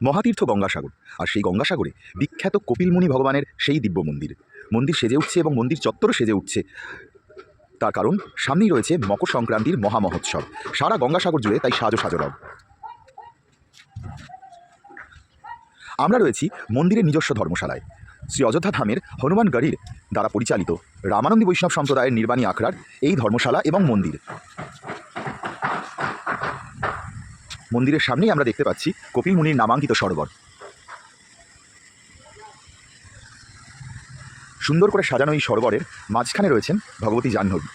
মহাতীর্থ গঙ্গাসাগর, আর সেই গঙ্গাসাগরে বিখ্যাত কপিলমুনি ভগবানের সেই দিব্য মন্দির। মন্দির সেজে উঠছে এবং মন্দির চত্বরও সেজে উঠছে, তার কারণ সামনেই রয়েছে মকর সংক্রান্তির মহামহোৎসব। সারা গঙ্গাসাগর জুড়ে তাই সাজো সাজো রব। আমরা রয়েছি মন্দিরের নিজস্ব ধর্মশালায়। শ্রী অযোধ্যা ধামের হনুমানগড়ির দ্বারা পরিচালিত রামানন্দী বৈষ্ণব সম্প্রদায়ের নির্বাণী আখড়ার এই ধর্মশালা এবং মন্দির। মন্দিরের সামনেই আমরা দেখতে পাচ্ছি কপিল মুনির নামাঙ্কিত সরোবর। সুন্দর করে সাজানো এই সরোবরের মাঝখানে রয়েছেন ভগবতী জাহ্নবী।